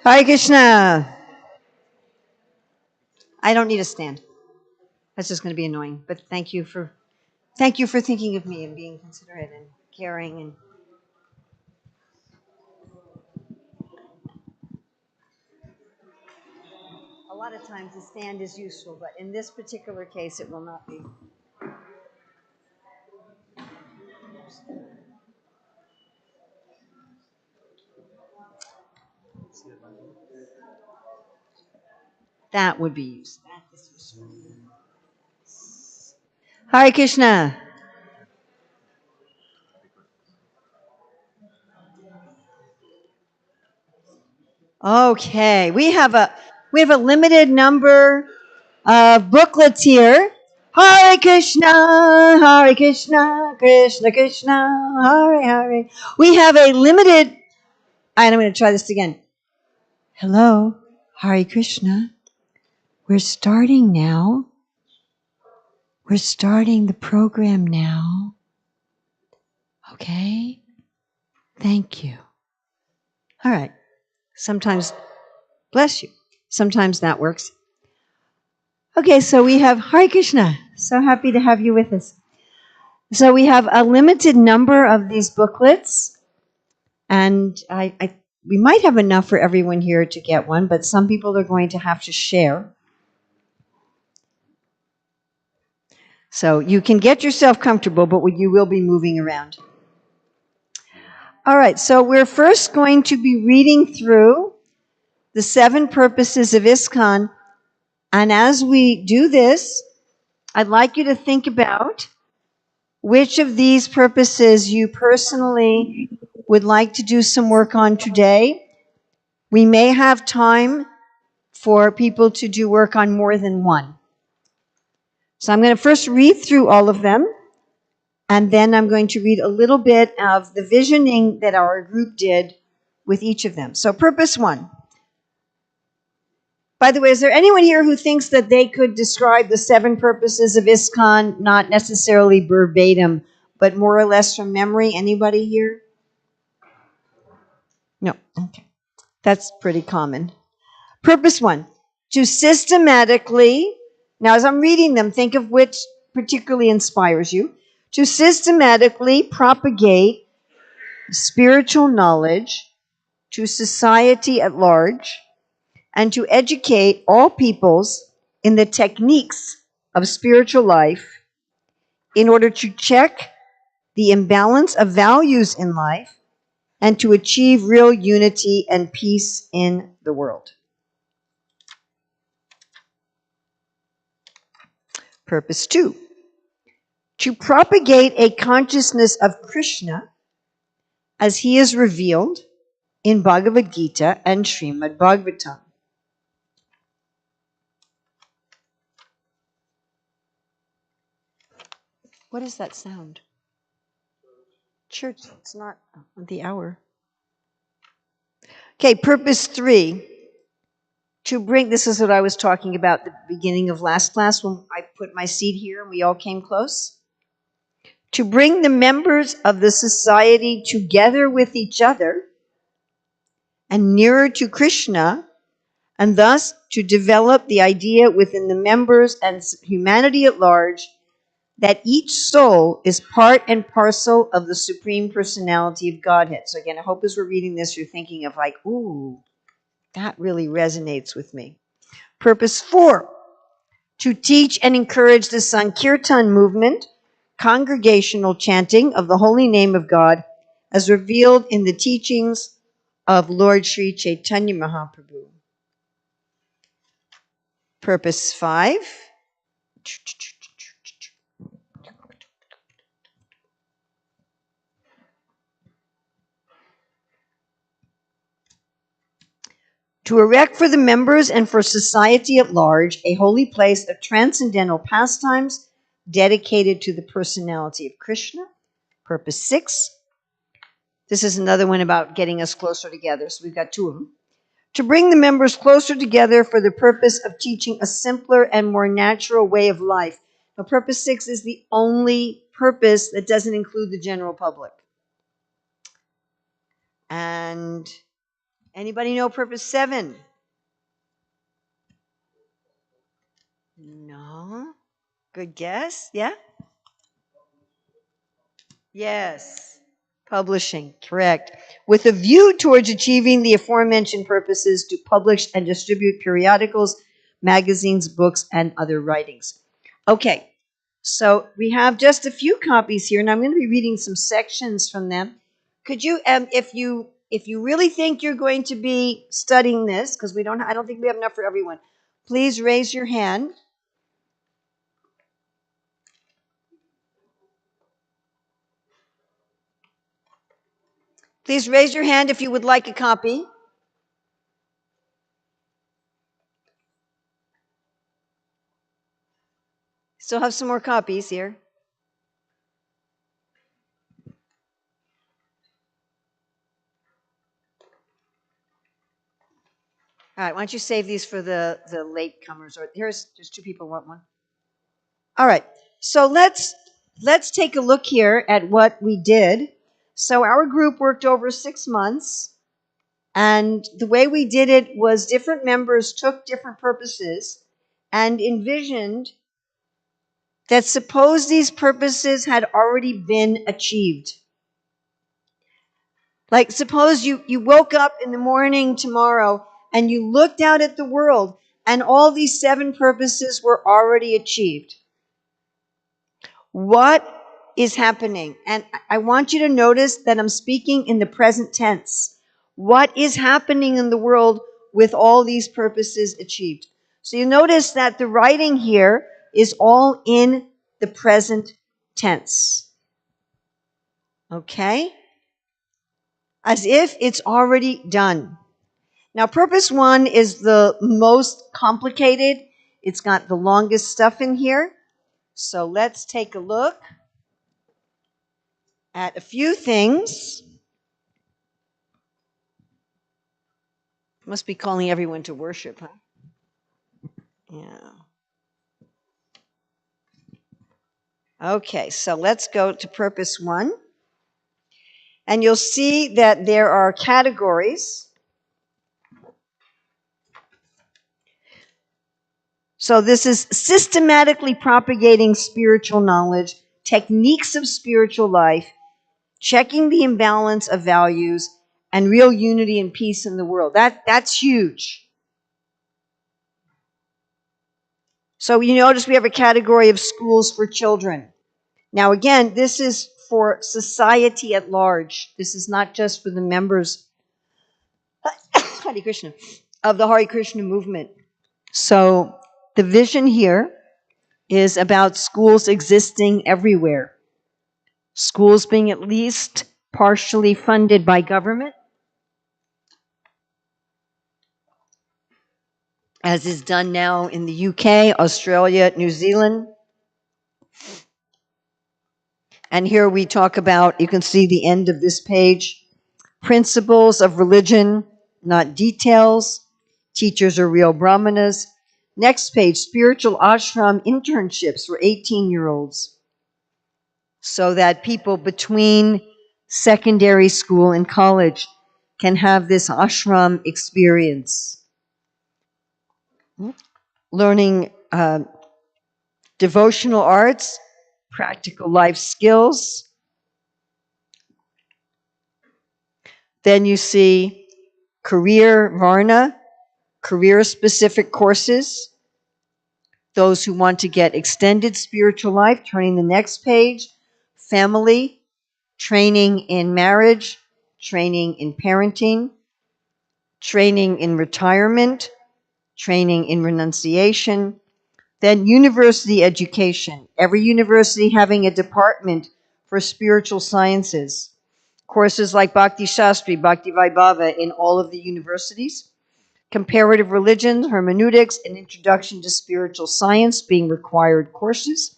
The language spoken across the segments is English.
Hare Krishna. I don't need a stand. That's just going to be annoying. But thank you for thinking of me and being considerate and caring. And a lot of times the stand is useful, but in this particular case, it will not be. That would be useful. That is useful. Hare Krishna. Okay, we have a limited number of booklets here. Hare Krishna, Hare Krishna, Krishna Krishna, Hare Hare. We have a limited, and I'm going to try this again. Hello, Hare Krishna. We're starting now. We're starting the program now. Okay? Thank you. All right. Sometimes, bless you. Sometimes that works. Okay, so we have Hare Krishna. So happy to have you with us. So we have a limited number of these booklets, and we might have enough for everyone here to get one, but some people are going to have to share. So you can get yourself comfortable, but you will be moving around. All right, so we're first going to be reading through the 7 purposes of ISKCON, and as we do this, I'd like you to think about which of these purposes you personally would like to do some work on today. We may have time for people to do work on more than one. So I'm going to first read through all of them, and then I'm going to read a little bit of the visioning that our group did with each of them. So purpose 1. By the way, is there anyone here who thinks that they could describe the 7 purposes of ISKCON, not necessarily verbatim, but more or less from memory? Anybody here? No. Okay. That's pretty common. Purpose 1, to systematically, now as I'm reading them, think of which particularly inspires you, to systematically propagate spiritual knowledge to society at large, and to educate all peoples in the techniques of spiritual life in order to check the imbalance of values in life and to achieve real unity and peace in the world. Purpose 2, to propagate a consciousness of Krishna as he is revealed in Bhagavad Gita and Srimad Bhagavatam. What is that sound? Church, it's not the hour. Okay, purpose 3, to bring, this is what I was talking about at the beginning of last class when I put my seat here and we all came close. To bring the members of the society together with each other and nearer to Krishna, and thus to develop the idea within the members and humanity at large that each soul is part and parcel of the Supreme Personality of Godhead. So again, I hope as we're reading this, you're thinking of like, ooh, that really resonates with me. Purpose 4, to teach and encourage the Sankirtan movement, congregational chanting of the holy name of God, as revealed in the teachings of Lord Sri Chaitanya Mahaprabhu. Purpose 5, to erect for the members and for society at large a holy place of transcendental pastimes dedicated to the personality of Krishna. Purpose 6, this is another one about getting us closer together, so we've got 2 of them. To bring the members closer together for the purpose of teaching a simpler and more natural way of life. Now, purpose 6 is the only purpose that doesn't include the general public. And anybody know purpose 7? No? Good guess? Yeah? Yes. Publishing, correct. With a view towards achieving the aforementioned purposes to publish and distribute periodicals, magazines, books, and other writings. Okay, so we have just a few copies here, and I'm going to be reading some sections from them. Could you, if you really think you're going to be studying this, because I don't think we have enough for everyone, please raise your hand. Please raise your hand if you would like a copy. Still have some more copies here. All right, why don't you save these for the latecomers? Or there's 2 people want one. All right, so let's take a look here at what we did. So our group worked over 6 months, and the way we did it was different members took different purposes and envisioned that suppose these purposes had already been achieved. Like suppose you woke up in the morning tomorrow and you looked out at the world and all these 7 purposes were already achieved. What is happening? And I want you to notice that I'm speaking in the present tense. What is happening in the world with all these purposes achieved? So you notice that the writing here is all in the present tense. Okay? As if it's already done. Now, purpose 1 is the most complicated. It's got the longest stuff in here. So let's take a look at a few things. Must be calling everyone to worship, huh? Yeah. Okay, so let's go to purpose 1. And you'll see that there are categories. So this is systematically propagating spiritual knowledge, techniques of spiritual life, checking the imbalance of values, and real unity and peace in the world. That's huge. So you notice we have a category of schools for children. Now again, this is for society at large. This is not just for the members Hare Krishna, of the Hare Krishna movement. So the vision here is about schools existing everywhere. Schools being at least partially funded by government, as is done now in the UK, Australia, New Zealand. And here we talk about, you can see the end of this page, principles of religion, not details. Teachers are real brahmanas. Next page, spiritual ashram internships for 18-year-olds, so that people between secondary school and college can have this ashram experience. Learning devotional arts, practical life skills. Then you see career varna, career-specific courses. Those who want to get extended spiritual life, turning the next page, family, training in marriage, training in parenting, training in retirement, training in renunciation. Then university education, every university having a department for spiritual sciences. Courses like Bhakti Shastri, Bhakti Vaibhava in all of the universities. Comparative religion, hermeneutics, and introduction to spiritual science being required courses.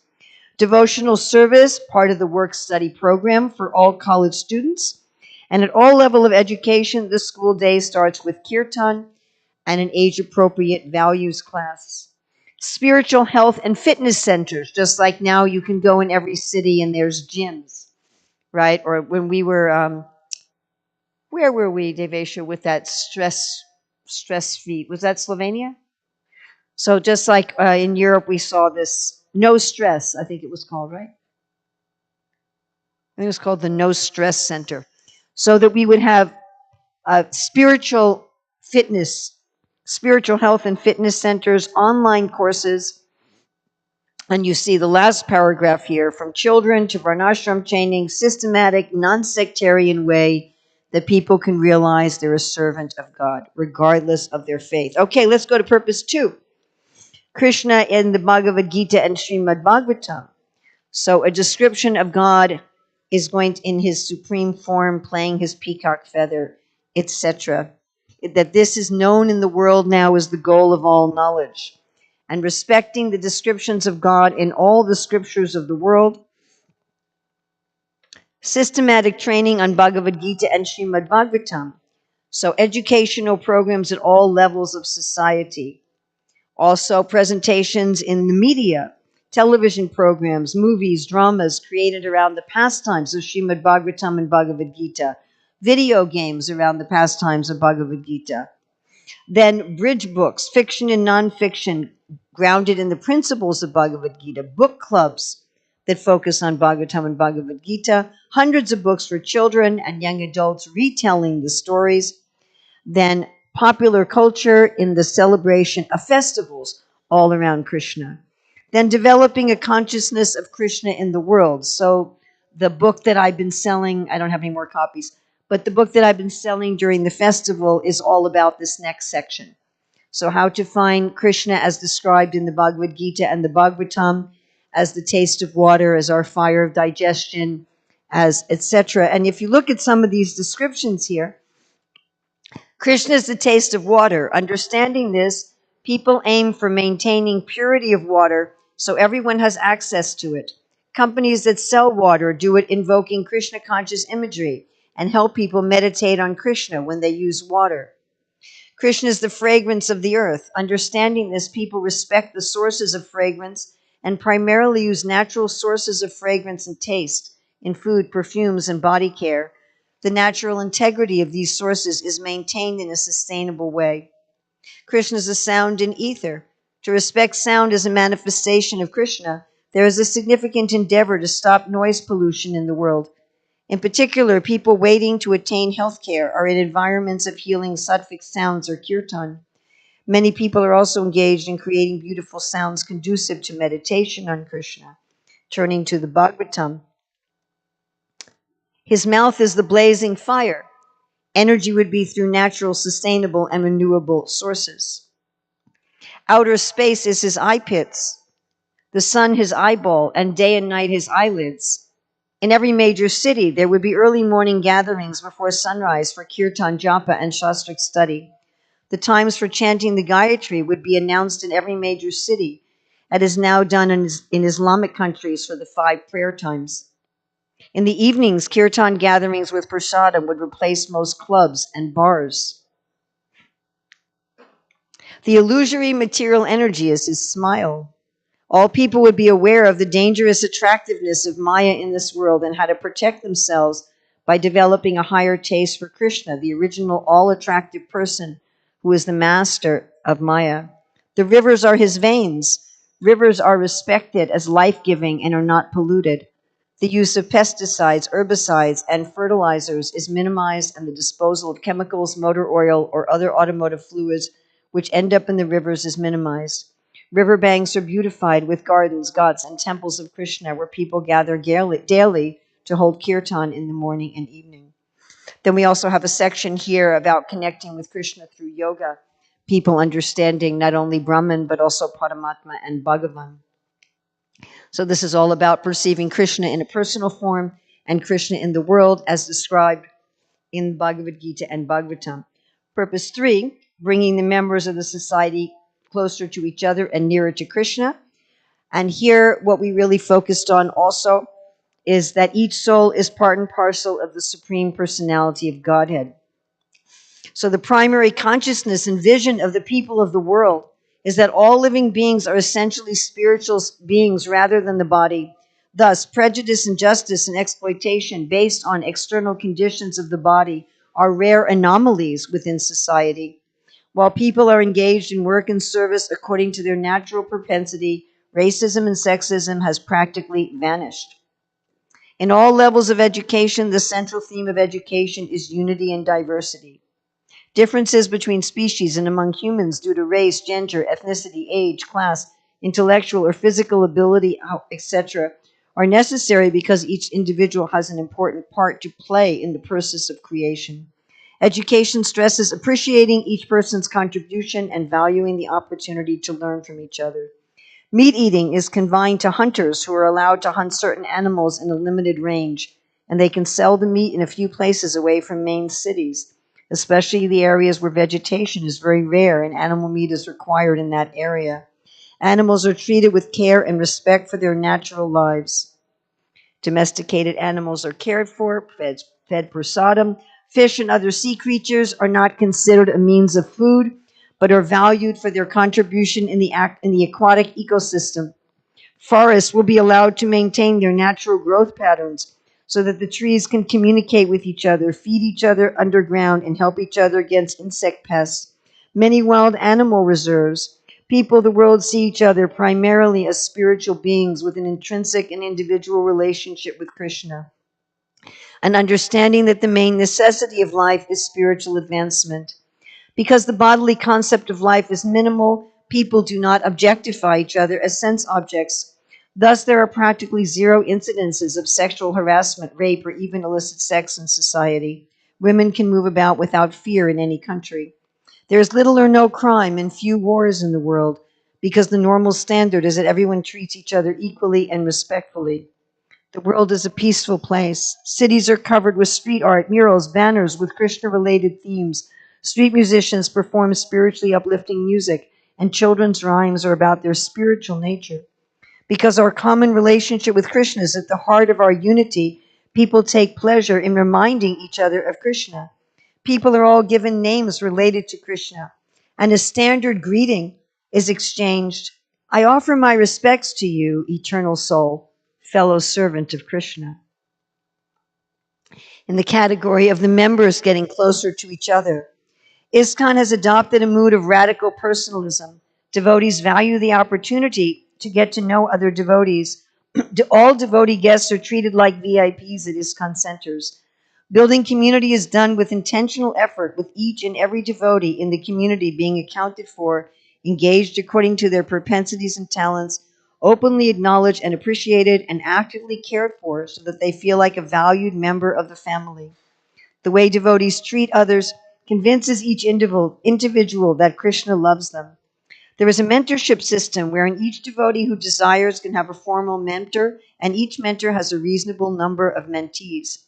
Devotional service, part of the work-study program for all college students. And at all level of education, the school day starts with kirtan and an age-appropriate values class. spiritual health and fitness centers, just like now you can go in every city and there's gyms, right? Or when we were, where were we, Devesha, with that stress feet? Was that Slovenia? So just like in Europe, we saw this no stress, I think it was called, right? I think it was called the No Stress Center. So that we would have spiritual fitness, spiritual health and fitness centers, online courses. And you see the last paragraph here, from children to varnashram training, systematic, non-sectarian way that people can realize they're a servant of God, regardless of their faith. Okay, let's go to purpose 2. Krishna in the Bhagavad Gita and Srimad Bhagavatam. So a description of God is going to, in his supreme form, playing his peacock feather, etc. That this is known in the world now as the goal of all knowledge. And respecting the descriptions of God in all the scriptures of the world. Systematic training on Bhagavad Gita and Srimad Bhagavatam. So educational programs at all levels of society. Also presentations in the media, television programs, movies, dramas created around the pastimes of Srimad Bhagavatam and Bhagavad Gita. Video games around the pastimes of Bhagavad Gita. Then bridge books, fiction and nonfiction, grounded in the principles of Bhagavad Gita. Book clubs that focus on Bhagavatam and Bhagavad Gita. Hundreds of books for children and young adults retelling the stories. Then popular culture in the celebration of festivals all around Krishna. Then developing a consciousness of Krishna in the world. So the book that I've been selling, I don't have any more copies, but the book that I've been selling during the festival is all about this next section. So how to find Krishna as described in the Bhagavad Gita and the Bhagavatam, as the taste of water, as our fire of digestion, as etc. And if you look at some of these descriptions here, Krishna is the taste of water. Understanding this, people aim for maintaining purity of water so everyone has access to it. Companies that sell water do it invoking Krishna conscious imagery and help people meditate on Krishna when they use water. Krishna is the fragrance of the earth. Understanding this, people respect the sources of fragrance and primarily use natural sources of fragrance and taste in food, perfumes, and body care. The natural integrity of these sources is maintained in a sustainable way. Krishna is a sound in ether. To respect sound as a manifestation of Krishna, there is a significant endeavor to stop noise pollution in the world. In particular, people waiting to attain health care are in environments of healing sattvic sounds or kirtan. Many people are also engaged in creating beautiful sounds conducive to meditation on Krishna. Turning to the Bhagavatam. His mouth is the blazing fire. Energy would be through natural, sustainable, and renewable sources. Outer space is his eye pits, the sun his eyeball, and day and night his eyelids. In every major city, there would be early morning gatherings before sunrise for kirtan, japa, and shastric study. The times for chanting the Gayatri would be announced in every major city, as is now done in Islamic countries for the 5 prayer times. In the evenings, kirtan gatherings with prasadam would replace most clubs and bars. The illusory material energy is his smile. All people would be aware of the dangerous attractiveness of Maya in this world and how to protect themselves by developing a higher taste for Krishna, the original all-attractive person who is the master of Maya. The rivers are his veins. Rivers are respected as life-giving and are not polluted. The use of pesticides, herbicides, and fertilizers is minimized, and the disposal of chemicals, motor oil, or other automotive fluids which end up in the rivers is minimized. Riverbanks are beautified with gardens, ghats, and temples of Krishna where people gather daily to hold kirtan in the morning and evening. Then we also have a section here about connecting with Krishna through yoga, people understanding not only Brahman but also Paramatma and Bhagavan. So this is all about perceiving Krishna in a personal form and Krishna in the world as described in Bhagavad Gita and Bhagavatam. Purpose 3, bringing the members of the society closer to each other and nearer to Krishna. And here, what we really focused on also is that each soul is part and parcel of the Supreme Personality of Godhead. So the primary consciousness and vision of the people of the world is that all living beings are essentially spiritual beings rather than the body. Thus, prejudice, injustice, and exploitation based on external conditions of the body are rare anomalies within society. While people are engaged in work and service according to their natural propensity, racism and sexism has practically vanished. In all levels of education, the central theme of education is unity and diversity. Differences between species and among humans due to race, gender, ethnicity, age, class, intellectual or physical ability, etc., are necessary because each individual has an important part to play in the process of creation. Education stresses appreciating each person's contribution and valuing the opportunity to learn from each other. Meat eating is confined to hunters who are allowed to hunt certain animals in a limited range, and they can sell the meat in a few places away from main cities, especially the areas where vegetation is very rare and animal meat is required in that area. Animals are treated with care and respect for their natural lives. Domesticated animals are cared for, fed prasadam. Fish and other sea creatures are not considered a means of food, but are valued for their contribution in the aquatic ecosystem. Forests will be allowed to maintain their natural growth patterns so that the trees can communicate with each other, feed each other underground, and help each other against insect pests. Many wild animal reserves. People of the world see each other primarily as spiritual beings with an intrinsic and individual relationship with Krishna. An understanding that the main necessity of life is spiritual advancement. Because the bodily concept of life is minimal, people do not objectify each other as sense objects. Thus, there are practically zero incidences of sexual harassment, rape, or even illicit sex in society. Women can move about without fear in any country. There is little or no crime and few wars in the world because the normal standard is that everyone treats each other equally and respectfully. The world is a peaceful place. Cities are covered with street art, murals, banners with Krishna related themes. Street musicians perform spiritually uplifting music, and children's rhymes are about their spiritual nature. Because our common relationship with Krishna is at the heart of our unity, people take pleasure in reminding each other of Krishna. People are all given names related to Krishna, and a standard greeting is exchanged. I offer my respects to you, eternal soul, fellow servant of Krishna. In the category of the members getting closer to each other, ISKCON has adopted a mood of radical personalism. Devotees value the opportunity to get to know other devotees. All devotee guests are treated like VIPs at ISKCON centers. Building community is done with intentional effort, with each and every devotee in the community being accounted for, engaged according to their propensities and talents, openly acknowledged and appreciated, and actively cared for so that they feel like a valued member of the family. The way devotees treat others convinces each individual that Krishna loves them. There is a mentorship system wherein each devotee who desires can have a formal mentor, and each mentor has a reasonable number of mentees.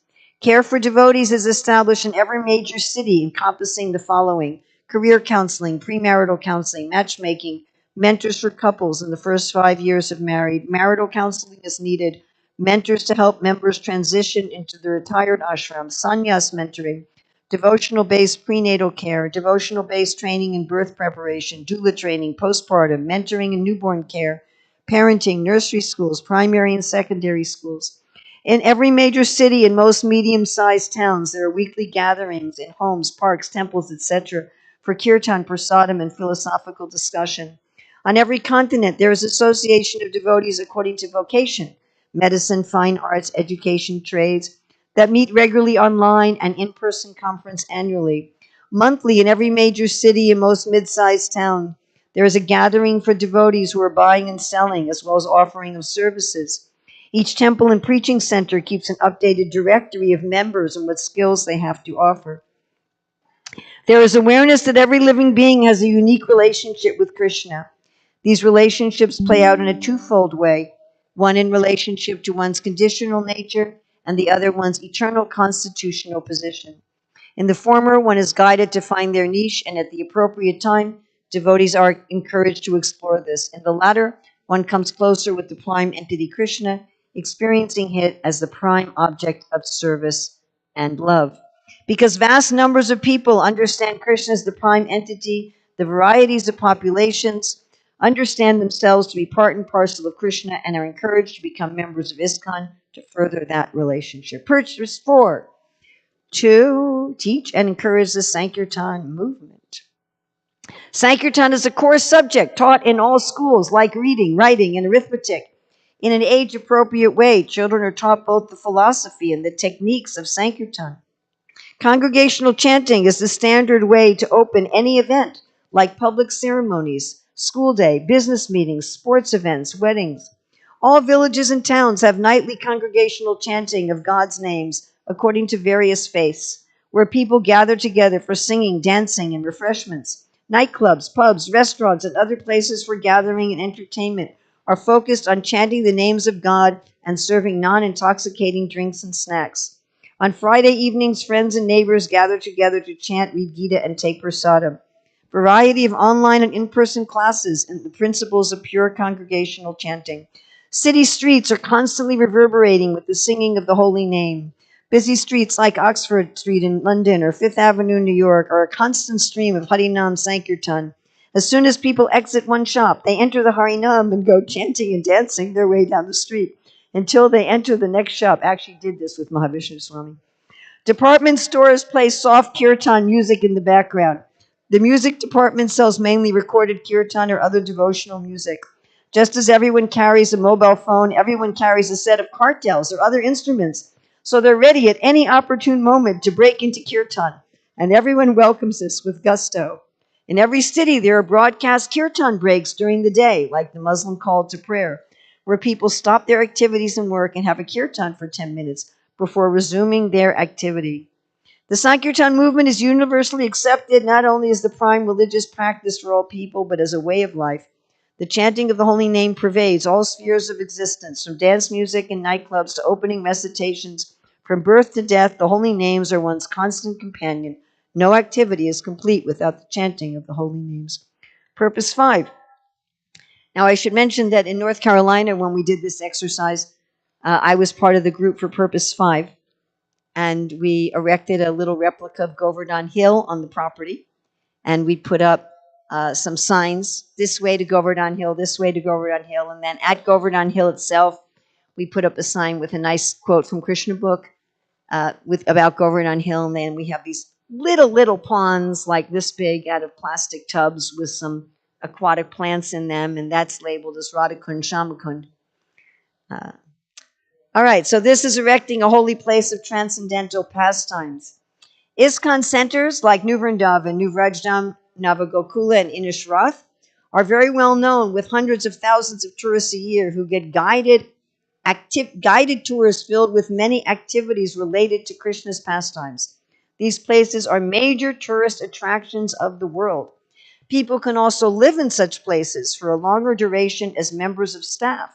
Care for devotees is established in every major city, encompassing the following: career counseling, premarital counseling, matchmaking, mentors for couples in the first 5 years of married, marital counseling is needed, mentors to help members transition into the retired ashram, sannyas mentoring, devotional based prenatal care, devotional based training in birth preparation, doula training, postpartum, mentoring and newborn care, parenting, nursery schools, primary and secondary schools. In every major city and most medium sized towns, there are weekly gatherings in homes, parks, temples, etc., for kirtan, prasadam, and philosophical discussion. On every continent, there is association of devotees according to vocation: medicine, fine arts, education, trades, that meet regularly online and in-person conference annually. Monthly, in every major city and most mid-sized town, there is a gathering for devotees who are buying and selling, as well as offering of services. Each temple and preaching center keeps an updated directory of members and what skills they have to offer. There is awareness that every living being has a unique relationship with Krishna. These relationships play out in a twofold way: one in relationship to one's conditional nature, and the other one's eternal constitutional position. In the former, one is guided to find their niche, and at the appropriate time, devotees are encouraged to explore this. In the latter, one comes closer with the prime entity Krishna, experiencing it as the prime object of service and love. Because vast numbers of people understand Krishna as the prime entity, the varieties of populations understand themselves to be part and parcel of Krishna, and are encouraged to become members of ISKCON to further that relationship. Purpose 4, to teach and encourage the Sankirtan movement. Sankirtan is a core subject taught in all schools, like reading, writing, and arithmetic. In an age-appropriate way, children are taught both the philosophy and the techniques of Sankirtan. Congregational chanting is the standard way to open any event, like public ceremonies, school day, business meetings, sports events, weddings. All villages and towns have nightly congregational chanting of God's names according to various faiths, where people gather together for singing, dancing, and refreshments. Nightclubs, pubs, restaurants, and other places for gathering and entertainment are focused on chanting the names of God and serving non-intoxicating drinks and snacks. On Friday evenings, friends and neighbors gather together to chant, read Gita, and take prasadam. Variety of online and in-person classes and the principles of pure congregational chanting. City streets are constantly reverberating with the singing of the holy name. Busy streets like Oxford Street in London or Fifth Avenue in New York are a constant stream of Harinam Sankirtan. As soon as people exit one shop, they enter the Harinam and go chanting and dancing their way down the street until they enter the next shop. Actually did this with Mahavishnu Swami. Department stores play soft kirtan music in the background. The music department sells mainly recorded kirtan or other devotional music. Just as everyone carries a mobile phone, everyone carries a set of kartals or other instruments. So they're ready at any opportune moment to break into kirtan, and everyone welcomes this with gusto. In every city, there are broadcast kirtan breaks during the day, like the Muslim call to prayer, where people stop their activities and work and have a kirtan for 10 minutes before resuming their activity. The Sankirtan movement is universally accepted not only as the prime religious practice for all people, but as a way of life. The chanting of the holy name pervades all spheres of existence, from dance music and nightclubs to opening recitations. From birth to death, the holy names are one's constant companion. No activity is complete without the chanting of the holy names. Purpose 5. Now, I should mention that in North Carolina, when we did this exercise, I was part of the group for Purpose 5, and we erected a little replica of Govardhan Hill on the property, and we put up some signs, this way to Govardhan Hill, this way to Govardhan Hill, and then at Govardhan Hill itself, we put up a sign with a nice quote from Krishna book about Govardhan Hill, and then we have these little ponds like this big out of plastic tubs with some aquatic plants in them, and that's labeled as Radhakund Shamakund. All right, so this is erecting a holy place of transcendental pastimes. ISKCON centers like New Vrindavan, New Vrajdam, Navagokula, and Inishrath are very well known, with hundreds of thousands of tourists a year who get guided tours filled with many activities related to Krishna's pastimes. These places are major tourist attractions of the world. People can also live in such places for a longer duration as members of staff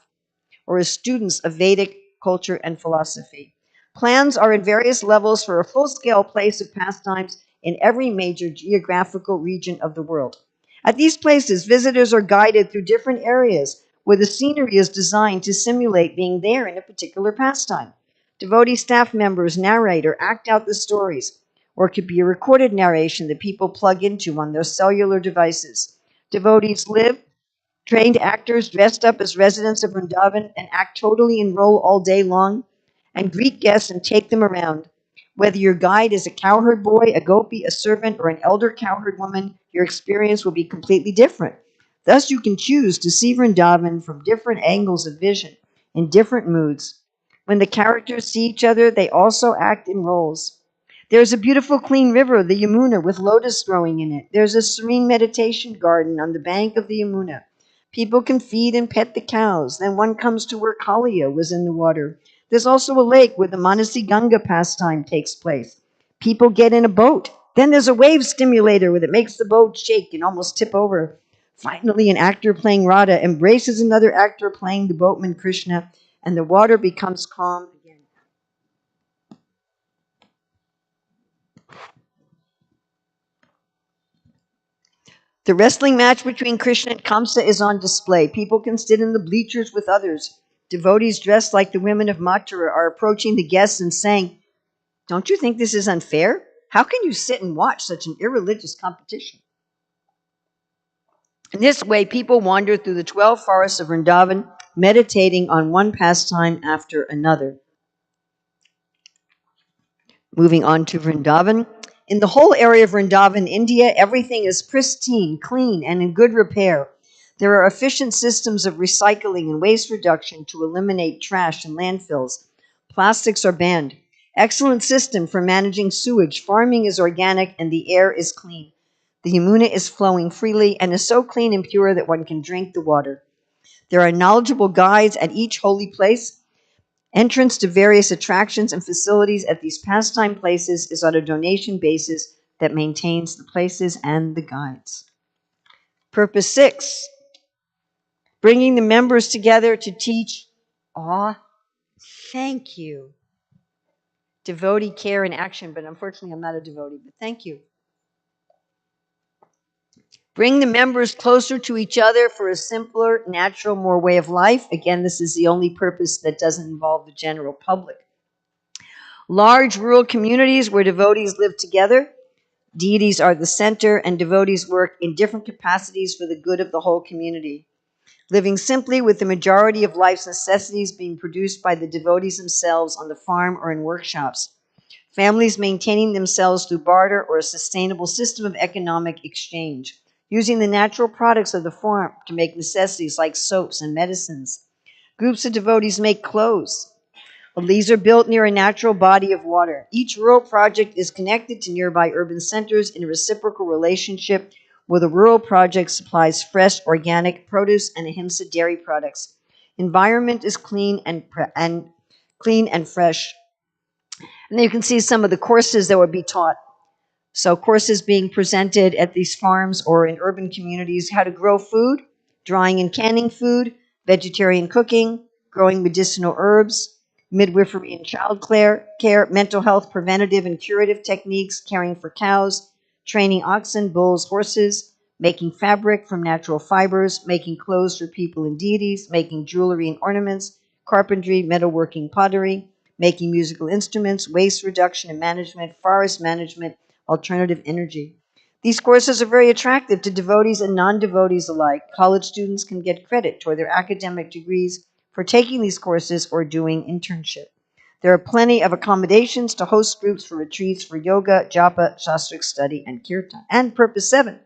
or as students of Vedic culture and philosophy. Plans are in various levels for a full-scale place of pastimes in every major geographical region of the world. At these places, visitors are guided through different areas where the scenery is designed to simulate being there in a particular pastime. Devotee staff members narrate or act out the stories, or it could be a recorded narration that people plug into on their cellular devices. Devotees live, trained actors dressed up as residents of Vrindavan and act totally in role all day long and greet guests and take them around. Whether your guide is a cowherd boy, a gopi, a servant, or an elder cowherd woman, your experience will be completely different. Thus, you can choose to see Vrindavan from different angles of vision in different moods. When the characters see each other, they also act in roles. There's a beautiful clean river, the Yamuna, with lotus growing in it. There's a serene meditation garden on the bank of the Yamuna. People can feed and pet the cows. Then one comes to where Kalia was in the water. There's also a lake where the Manasi Ganga pastime takes place. People get in a boat. Then there's a wave stimulator that makes the boat shake and almost tip over. Finally, an actor playing Radha embraces another actor playing the boatman Krishna, and the water becomes calm again. The wrestling match between Krishna and Kamsa is on display. People can sit in the bleachers with others. Devotees dressed like the women of Mathura are approaching the guests and saying, "Don't you think this is unfair? How can you sit and watch such an irreligious competition?" In this way, people wander through the 12 forests of Vrindavan, meditating on one pastime after another. Moving on to Vrindavan. In the whole area of Vrindavan, India, everything is pristine, clean, and in good repair. There are efficient systems of recycling and waste reduction to eliminate trash in landfills. Plastics are banned. Excellent system for managing sewage. Farming is organic and the air is clean. The Yamuna is flowing freely and is so clean and pure that one can drink the water. There are knowledgeable guides at each holy place. Entrance to various attractions and facilities at these pastime places is on a donation basis that maintains the places and the guides. Purpose 6, bringing the members together to teach, thank you, devotee care and action, but unfortunately I'm not a devotee, but thank you. Bring the members closer to each other for a simpler, natural, more way of life. Again, this is the only purpose that doesn't involve the general public. Large rural communities where devotees live together. Deities are the center, and devotees work in different capacities for the good of the whole community. Living simply with the majority of life's necessities being produced by the devotees themselves on the farm or in workshops. Families maintaining themselves through barter or a sustainable system of economic exchange, using the natural products of the farm to make necessities like soaps and medicines. Groups of devotees make clothes. These are built near a natural body of water. Each rural project is connected to nearby urban centers in a reciprocal relationship where the rural project supplies fresh organic produce and ahimsa dairy products. Environment is clean and fresh. And then you can see some of the courses that would be taught. So courses being presented at these farms or in urban communities, how to grow food, drying and canning food, vegetarian cooking, growing medicinal herbs, midwifery and child care, mental health preventative and curative techniques, caring for cows, training oxen, bulls, horses, making fabric from natural fibers, making clothes for people and deities, making jewelry and ornaments, carpentry, metalworking, pottery, making musical instruments, waste reduction and management, forest management, alternative energy. These courses are very attractive to devotees and non-devotees alike. College students can get credit toward their academic degrees for taking these courses or doing internship. There are plenty of accommodations to host groups for retreats for yoga, japa, shastric study, and kirtan. And purpose 7,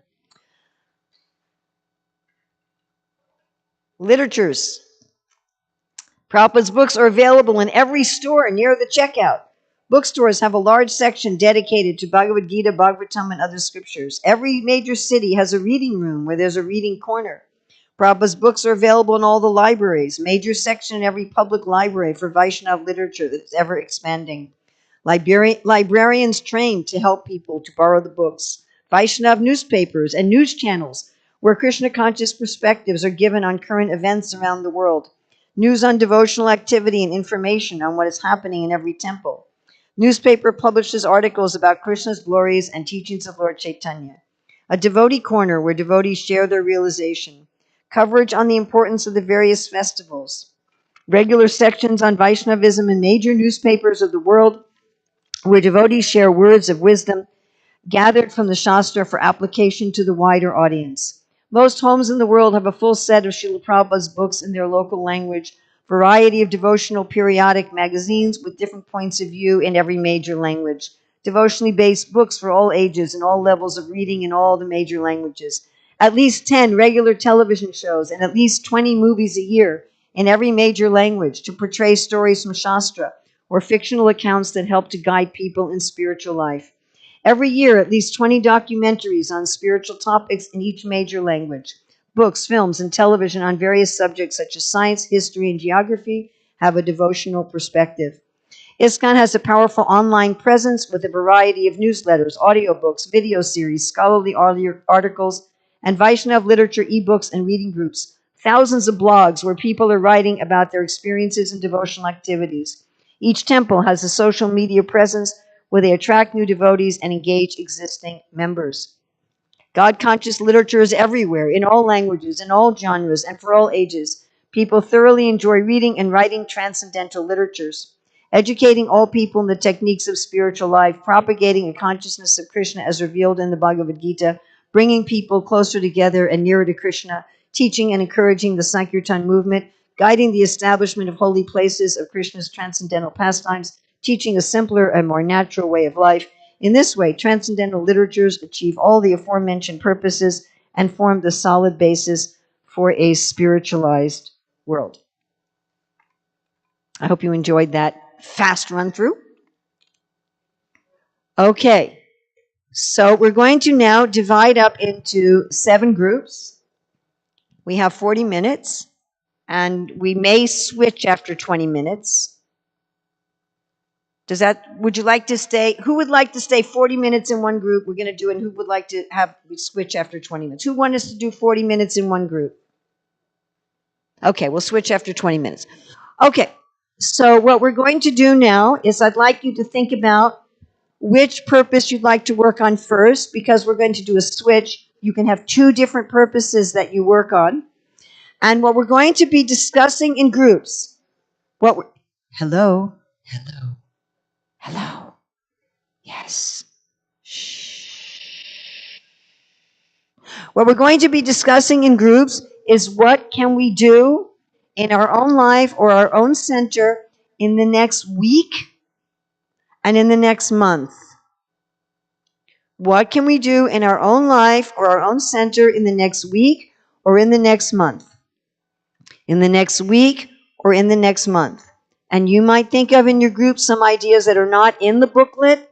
literatures. Prabhupada's books are available in every store near the checkout. Bookstores have a large section dedicated to Bhagavad Gita, Bhagavatam, and other scriptures. Every major city has a reading room where there's a reading corner. Prabhupada's books are available in all the libraries. Major section in every public library for Vaishnava literature that's ever expanding. Librarians trained to help people to borrow the books. Vaishnava newspapers and news channels where Krishna conscious perspectives are given on current events around the world. News on devotional activity and information on what is happening in every temple. Newspaper publishes articles about Krishna's glories and teachings of Lord Chaitanya. A devotee corner where devotees share their realization. Coverage on the importance of the various festivals. Regular sections on Vaishnavism in major newspapers of the world where devotees share words of wisdom gathered from the Shastra for application to the wider audience. Most homes in the world have a full set of Srila Prabhupada's books in their local language, variety of devotional periodic magazines with different points of view in every major language, devotionally based books for all ages and all levels of reading in all the major languages, at least 10 regular television shows, and at least 20 movies a year in every major language to portray stories from Shastra or fictional accounts that help to guide people in spiritual life. Every year, at least 20 documentaries on spiritual topics in each major language. Books, films, and television on various subjects such as science, history, and geography have a devotional perspective. ISKCON has a powerful online presence with a variety of newsletters, audiobooks, video series, scholarly articles, and Vaishnav literature, ebooks, and reading groups. Thousands of blogs where people are writing about their experiences and devotional activities. Each temple has a social media presence where they attract new devotees and engage existing members. God-conscious literature is everywhere, in all languages, in all genres, and for all ages. People thoroughly enjoy reading and writing transcendental literatures, educating all people in the techniques of spiritual life, propagating a consciousness of Krishna as revealed in the Bhagavad Gita. bringing people closer together and nearer to Krishna, teaching and encouraging the Sankirtan movement, guiding the establishment of holy places of Krishna's transcendental pastimes, teaching a simpler and more natural way of life. In this way, transcendental literatures achieve all the aforementioned purposes and form the solid basis for a spiritualized world. I hope you enjoyed that fast run through. Okay, so we're going to now divide up into 7 groups. We have 40 minutes, and we may switch after 20 minutes. Would you like to stay? Who would like to stay 40 minutes in one group? We're going to do it. And who would like to we switch after 20 minutes? Who wants us to do 40 minutes in one group? Okay, we'll switch after 20 minutes. Okay, so what we're going to do now is I'd like you to think about which purpose you'd like to work on first, because we're going to do a switch. You can have 2 different purposes that you work on. And what we're going to be discussing in groups, hello? Hello? Hello? Yes. Shh. What we're going to be discussing in groups is what can we do in our own life or our own center in the next week and in the next month. What can we do in our own life or our own center in the next week or in the next month? In the next week or in the next month. And you might think of in your group some ideas that are not in the booklet,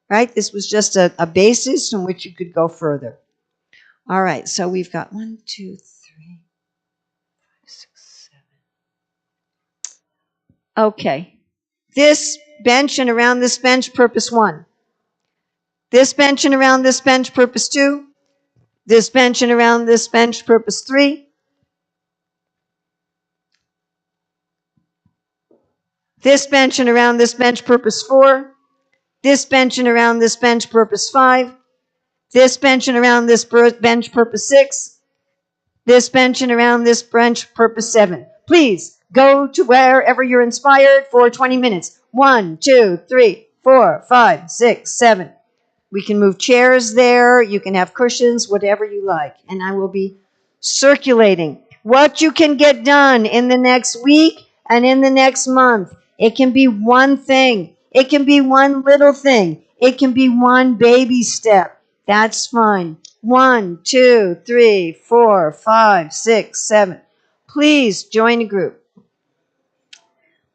right? This was just a basis from which you could go further. All right, so we've got 1, 2, 3, 6, 7. Okay. This bench and around this bench, purpose 1. This bench and around this bench, purpose 2. This bench and around this bench, purpose 3. This bench and around this bench, purpose 4. This bench and around this bench, purpose 5. This bench and around this bench, purpose 6. This bench and around this bench, purpose 7. Please go to wherever you're inspired for 20 minutes. 1, 2, 3, 4, 5, 6, 7. We can move chairs there. You can have cushions, whatever you like. And I will be circulating what you can get done in the next week and in the next month. It can be one thing. It can be one little thing. It can be one baby step. That's fine. 1, 2, 3, 4, 5, 6, 7. Please join a group.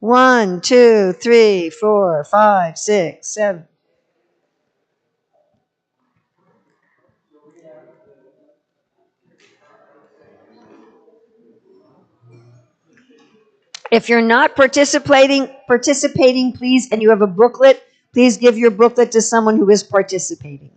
1, 2, 3, 4, 5, 6, 7. If you're not participating, please, and you have a booklet, please give your booklet to someone who is participating.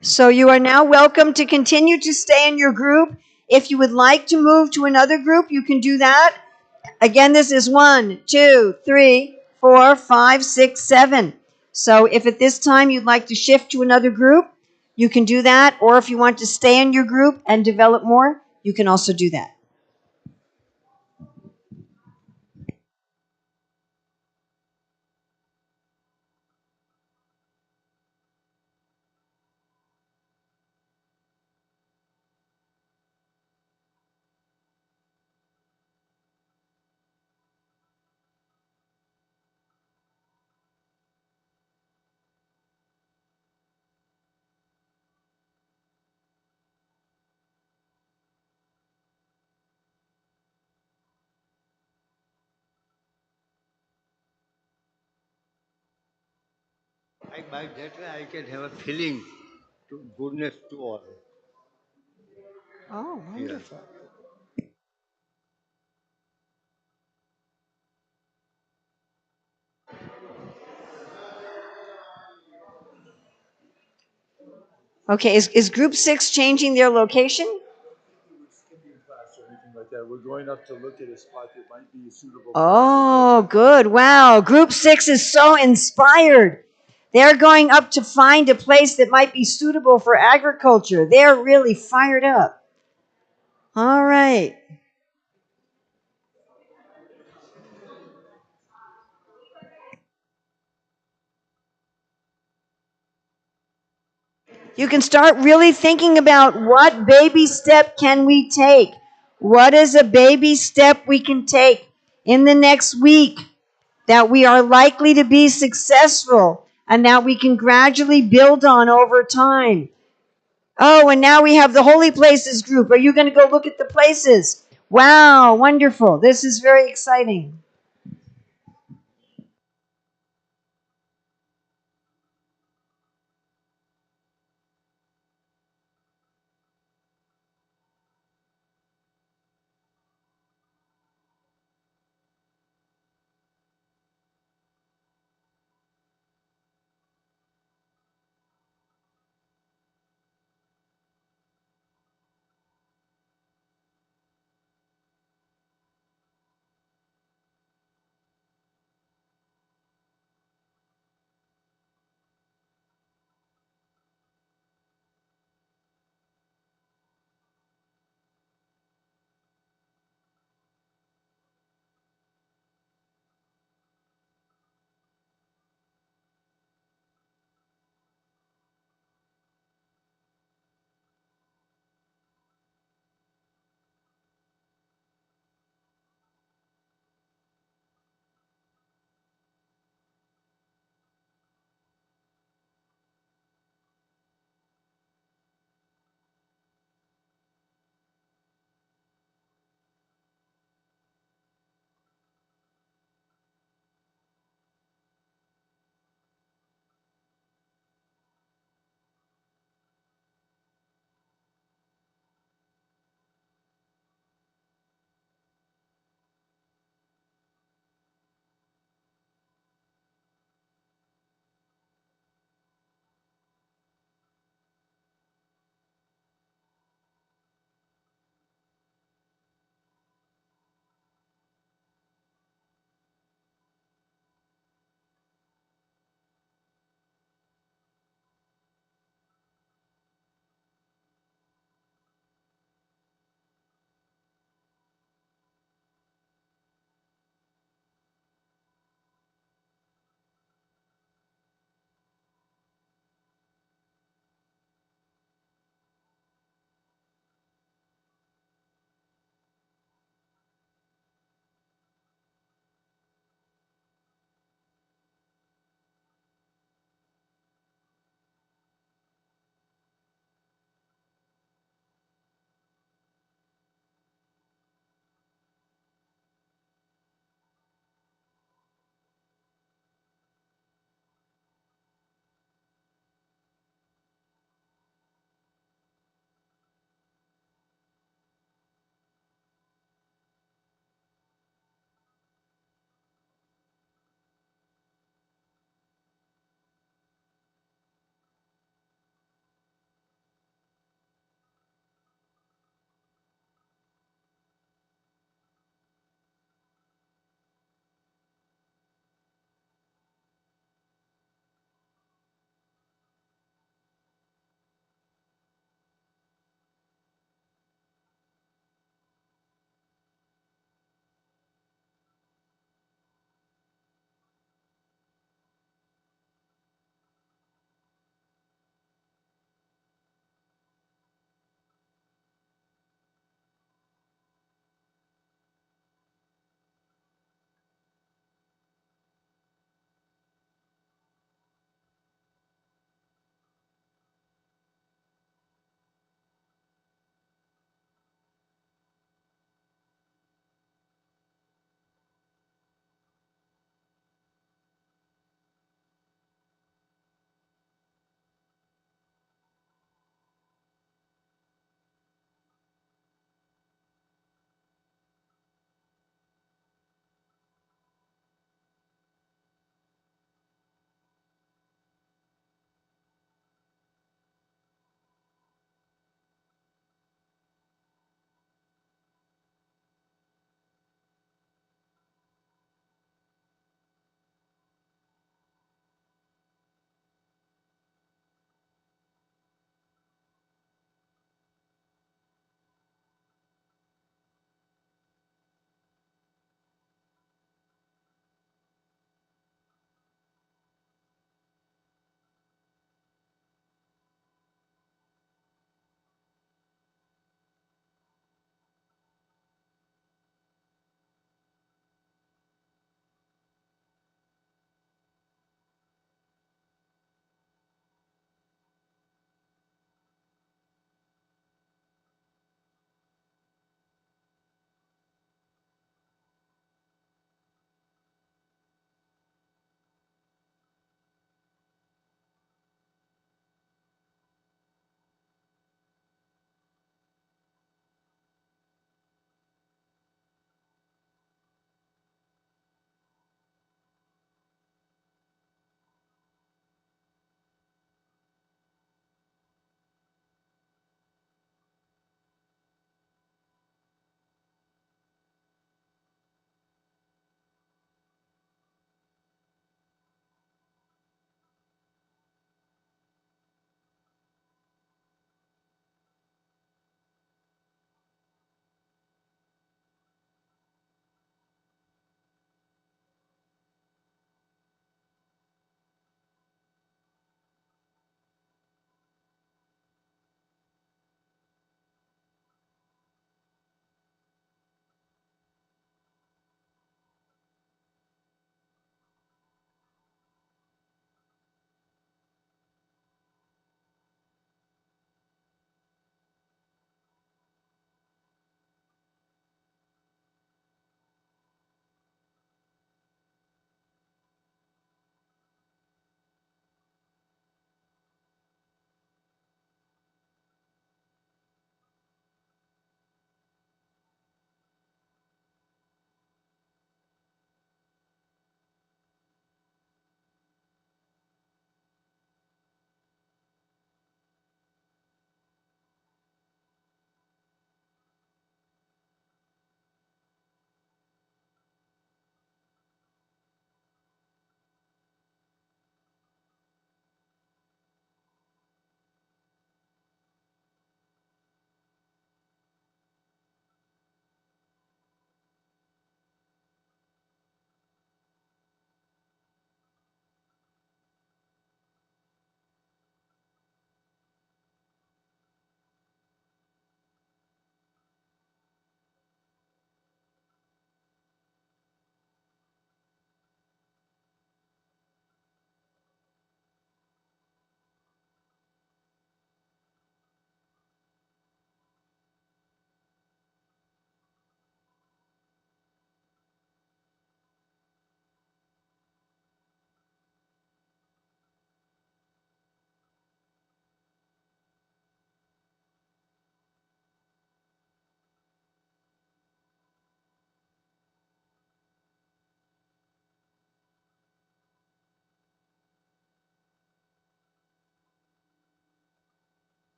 So you are now welcome to continue to stay in your group. If you would like to move to another group, you can do that. Again, this is 1, 2, 3, 4, 5, 6, 7. So if at this time you'd like to shift to another group, you can do that. Or if you want to stay in your group and develop more, you can also do that. By that way, I can have a feeling to goodness to all. Oh, Yes. wonderful. Okay, is group 6 changing their location? Or anything like that. We're going up to look at a spot that might be suitable for Oh, agriculture. good. Wow. Group 6 is so inspired. They're going up to find a place that might be suitable for agriculture. They're really fired up. All right. You can start really thinking about what baby step can we take? What is a baby step we can take in the next week that we are likely to be successful and that we can gradually build on over time? Oh, and now we have the Holy Places group. Are you going to go look at the places? Wow, wonderful. This is very exciting.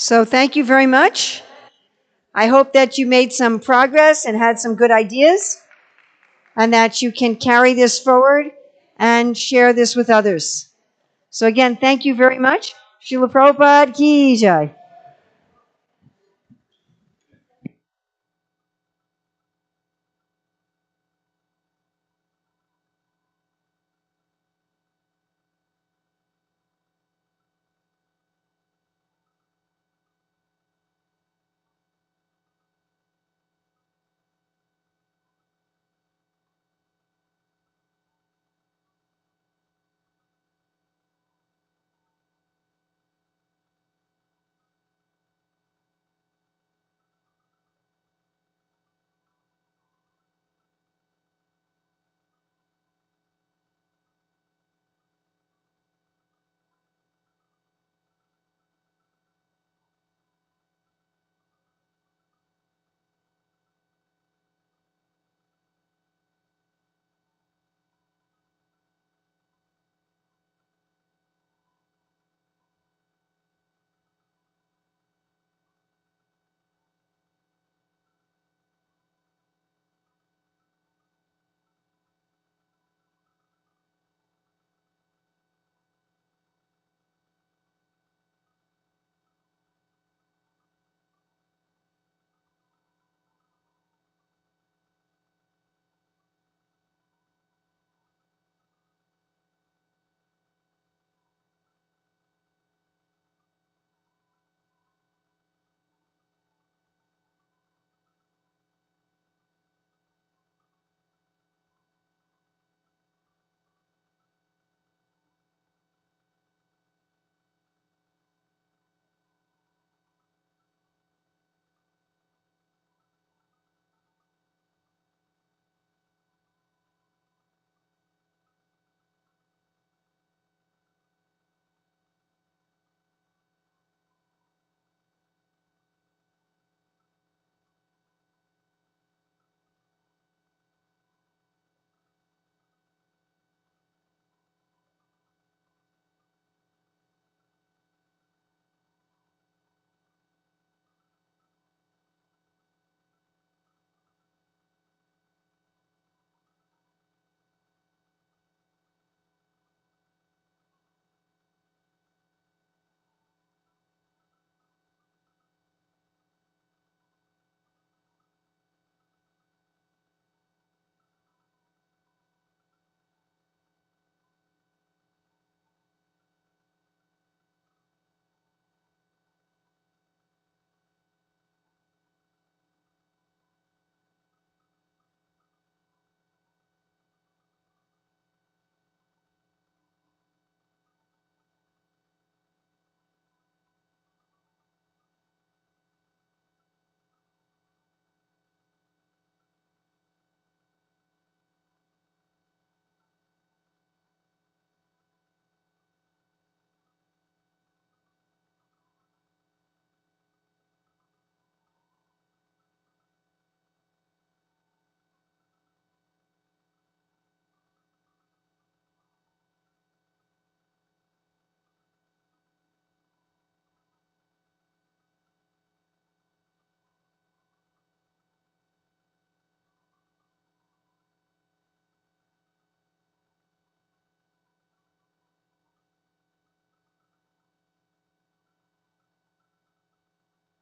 So thank you very much. I hope that you made some progress and had some good ideas, and that you can carry this forward and share this with others. So again, thank you very much. Srila Prabhupada ki jai.